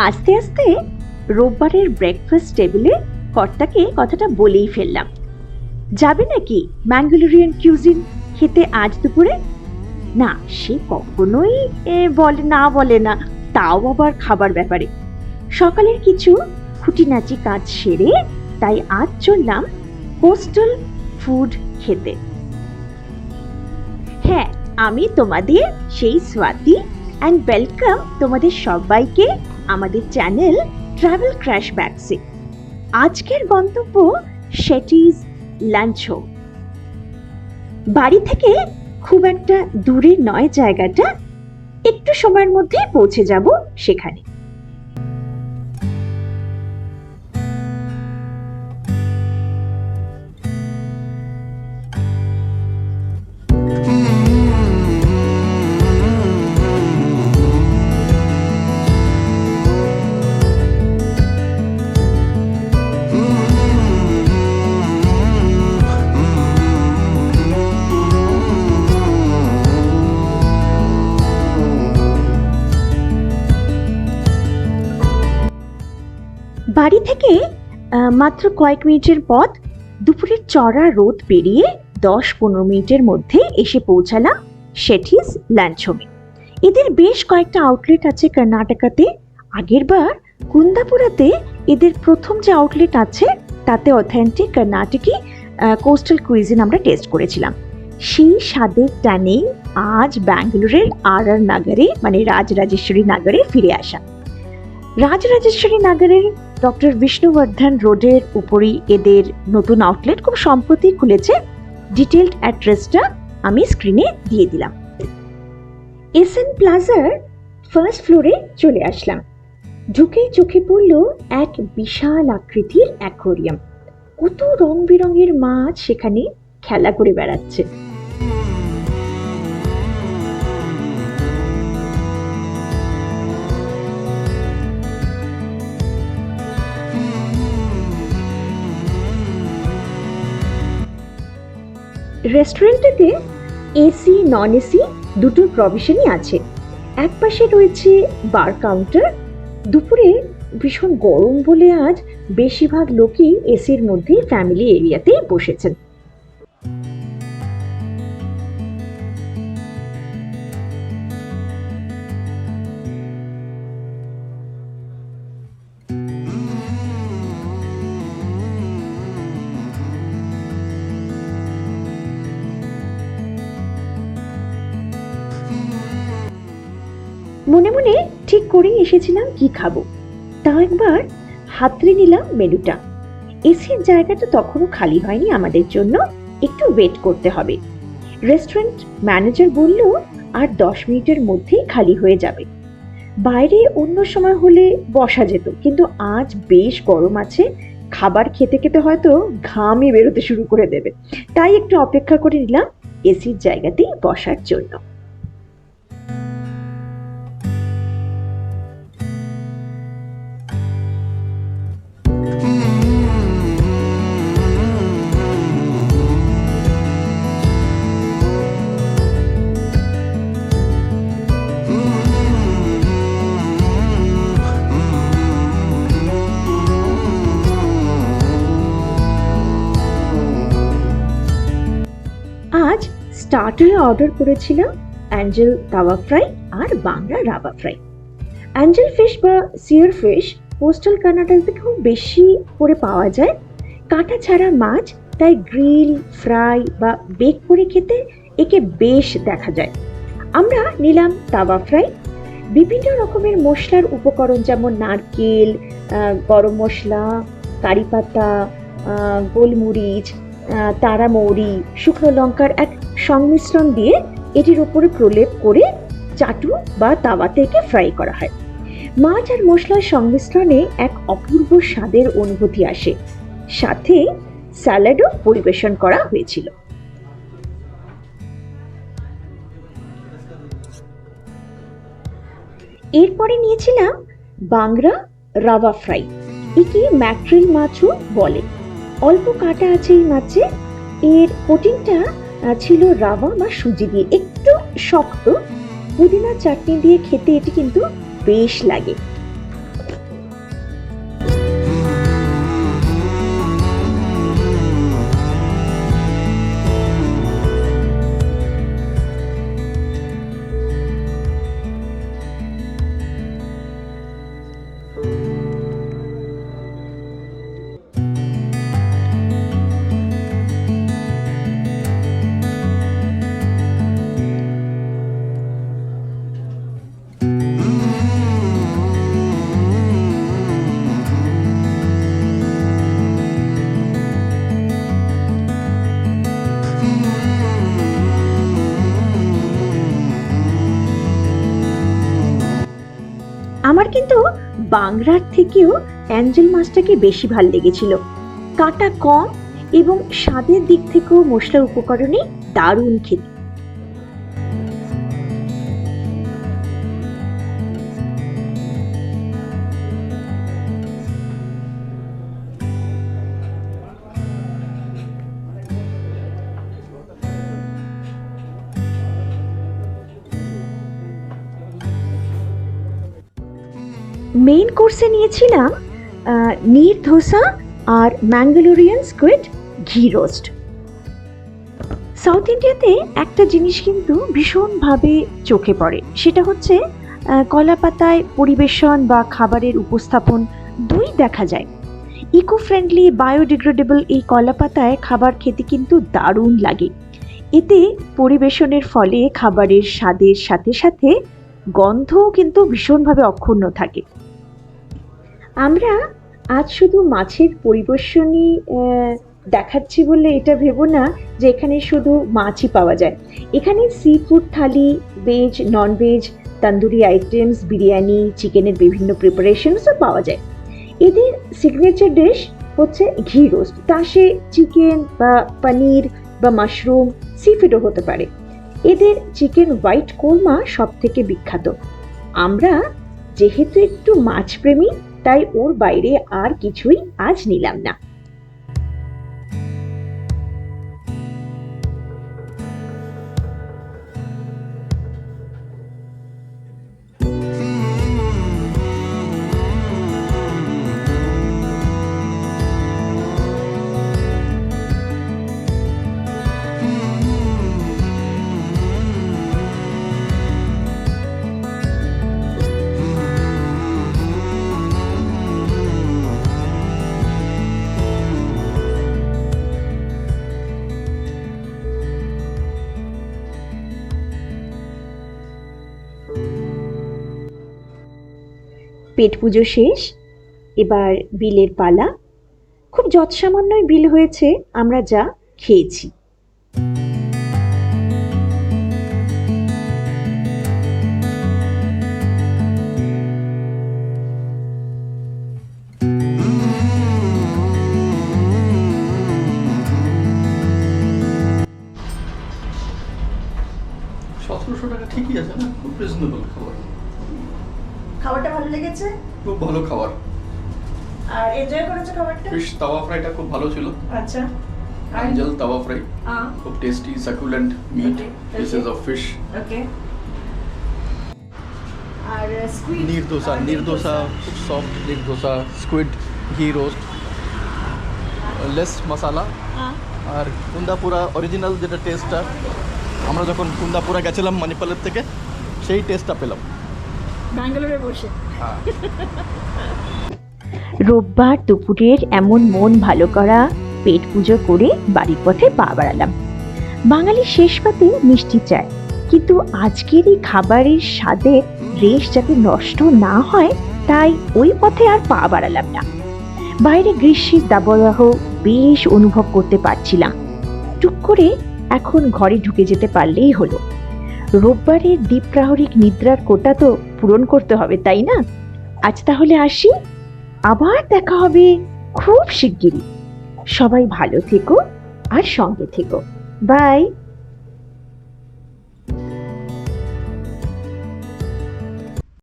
আস্তে আস্তে রোববারের ব্রেকফাস্ট টেবিলে কর্তাকে কথাটা বলেই ফেললাম, যাবে নাকি ম্যাঙ্গালোরিয়ান কিউজিন খেতে আজ দুপুরে? না, সে কখনোই বলে না, তাও আবার খাবার ব্যাপারে। সকালের কিছু খুঁটিনাটি কাজ সেরে তাই আজ চললাম কোস্টাল ফুড খেতে। হ্যাঁ, আমি তোমাদের সেই স্বাতি অ্যান্ড ওয়েলকাম তোমাদের সবাইকে আমাদের চ্যানেল ট্রাভেল ক্র্যাশ ব্যাগসে। আজকের গন্তব্য শেটিজ লাঞ্চ হোম। বাড়ি থেকে খুব একটা দূরে নয় জায়গাটা, একটু সময়ের মধ্যে পৌঁছে যাব সেখানে। বাড়ি থেকে মাত্র কয়েক মিনিটের পথ, দুপুরের চড়া রোদ পেরিয়ে 10-15 মিনিটের মধ্যে এসে পৌঁছালাম শেটিজ লাঞ্চ হোমে। এদের বেশ কয়েকটা আউটলেট আছে কর্ণাটকাতে। আগের বার কুন্দাপুরাতে এদের প্রথম যে আউটলেট আছে তাতে অথেন্টিক কর্ণাটকি কোস্টাল কুইজিন আমরা টেস্ট করেছিলাম। সেই স্বাদের টানেই আজ ব্যাঙ্গালোরের আর নগরে মানে রাজরাজেশ্বরী নগরে ফিরে আসা। রাজরাজেশ্বরী নগরের ডক্টর বিষ্ণুবর্ধন রোডের উপরই এদের নতুন আউটলেট খুব সম্প্রতি খুলেছে। ডিটেলড অ্যাড্রেসটা আমি স্ক্রিনে দিয়ে দিলাম। এসএন প্লাজার ফার্স্ট ফ্লোরে চলে আসলাম। ঢুকেই চোখে পড়ল এক বিশাল আকৃতির অ্যাকোয়ারিয়াম। কত রং বেরঙের মাছ সেখানে খেলা করে বেড়াচ্ছে। রেস্টুরেন্টটাতে এসি নন এসি দুটো প্রভিশনই আছে। এক পাশে রয়েছে বার কাউন্টার। দুপুরে ভীষণ গরম বলে আজ বেশিরভাগ লোকই এসির মধ্যে ফ্যামিলি এরিয়াতে বসেছেন। মনে মনে ঠিক করেই এসেছিলাম কি খাবো, তা একবার হাতড়ে নিলাম মেনুটা। এসির জায়গাটা তখনও খালি হয়নি আমাদের জন্য, একটু ওয়েট করতে হবে। রেস্টুরেন্ট ম্যানেজার বলল আর 10 মিনিটের মধ্যেই খালি হয়ে যাবে। বাইরে অন্য সময় হলে বসা যেত, কিন্তু আজ বেশ গরম আছে, খাবার খেতে খেতে হয়তো ঘামই বেরোতে শুরু করে দেবে। তাই একটু অপেক্ষা করে নিলাম এসির জায়গাতেই বসার জন্য। আজ স্টার্টারে অর্ডার করেছিলাম অ্যাঞ্জেল তাওয়া ফ্রাই আর বাংলা রাবা ফ্রাই। অ্যাঞ্জেল ফিশ বা সিয়ার ফিশ কোস্টাল কর্ণাটকে খুব বেশি করে পাওয়া যায়। কাঁটা ছাড়া মাছ, তাই গ্রিল, ফ্রাই বা বেক করে খেতে একে বেশ দেখা যায়। আমরা নিলাম তাওয়া ফ্রাই। বিভিন্ন রকমের মশলার উপকরণ যেমন নারকেল, গরম মশলা, কারি পাতা, গোলমরিচ, তারা মৌরি, শুকনো লঙ্কার এক সংমিশ্রণ দিয়ে এটির উপরে প্রলেপ করে চাটু বা তাওয়াতে একে ফ্রাই করা হয়। মাছ আর মশলার সংমিশ্রণে এক অপূর্ব স্বাদের অনুভূতি আসে। সাথে স্যালাডও পরিবেশন করা হয়েছিল। এরপরে নিয়েছিলাম বাংলা রাবা ফ্রাই। একে ম্যাক্রেল মাছও বলে। অল্প কাটা আছে এই মাছে। এর কোটিংটা ছিল রাবা বা সুজি দিয়ে, একটু শক্ত। পুদিনা চাটনি দিয়ে খেতে এটি কিন্তু বেশ লাগে। আমার কিন্তু বাংলার থেকেও অ্যাঞ্জেল মাছটাকে বেশি ভাল লেগেছিল। কাঁটা কম এবং স্বাদের দিক থেকেও মশলার উপকরণে দারুণ খেতে। মেইন কোর্সে নিয়েছিলাম নীর ধোসা আর Mangalorean squid ghee roast. South ইন্ডিয়াতে একটা জিনিস কিন্তু ভীষণভাবে চোখে পড়ে, সেটা হচ্ছে কলা পাতায় পরিবেশন বা খাবারের উপস্থাপন দুই দেখা যায়। ইকো ফ্রেন্ডলি বায়োডিগ্রেডেবল এই কলা পাতায় খাবার খেতে কিন্তু দারুণ লাগে। এতে পরিবেশনের ফলে খাবারের স্বাদের সাথে সাথে গন্ধও কিন্তু ভীষণভাবে অক্ষুণ্ণ থাকে। আমরা আজ শুধু মাছের পরিবেশনই দেখাচ্ছি বলে এটা ভেবো না যে এখানে শুধু মাছই পাওয়া যায়। এখানে seafood thali, veg, non veg, tandoori items, biryani, চিকেনের বিভিন্ন প্রিপারেশনসও পাওয়া যায়। এদের সিগনেচার ডিশ হচ্ছে ঘি রোস্ট, তা সে চিকেন বা পনির বা মাশরুম, সি ফুডও হতে পারে। এদের চিকেন হোয়াইট কোরমা সব থেকে বিখ্যাত। আমরা যেহেতু একটু মাছ প্রেমী, তাই ওর বাইরে আর কিছুই আজ নিলাম না। পেট পুজো শেষ, এবার বিলের পালা। খুব যৎসামান্যই বিল হয়েছে আমরা যা খেয়েছি। টাকা ঠিকই আছে না, খুব রিজনেবল খাবার। খাবারটা ভালো লেগেছে? খুব ভালো খাবার। আর এনজয় করেছো খাবারটা? ফিশ তাওয়া ফ্রাইটা খুব ভালো ছিল। আচ্ছা, অ্যাঞ্জেল তাওয়া ফ্রাই খুব tasty, succulent meat pieces of fish. Okay. আর স্কুইড নির্দোসা খুব soft neer dosa, squid ghee roast, less masala. আর কুন্দাপুরা অরিজিনাল যেটা টেস্টটা আমরা যখন কুন্দাপুরা গেছিলাম মানিপালের থেকে, সেই টেস্টটা পেলাম ব্যাঙ্গালোরে বসে। রোববার দুপুরের এমন মন ভালো করা পেট পুজো করে বাড়ির পথে পা বাড়ালাম। বাঙালি শেষ পাতে মিষ্টি চায়, কিন্তু আজকের এই খাবারের স্বাদের রেশ যাতে নষ্ট না হয়, তাই ওই পথে আর পা বাড়ালাম না। বাইরে গ্রীষ্মের দাবদাহ বেশ অনুভব করতে পারছিলাম। টুক করে এখন ঘরে ঢুকে যেতে পারলেই হলো। রোববারের দ্বীপ্রাহরিক নিদ্রার কোটা তো পূরণ করতে হবে, তাই না? আজ তাহলে আসি, আবার দেখা হবে খুব শিগগিরই। সবাই ভালো থেকো আর সঙ্গে থেকো। বাই।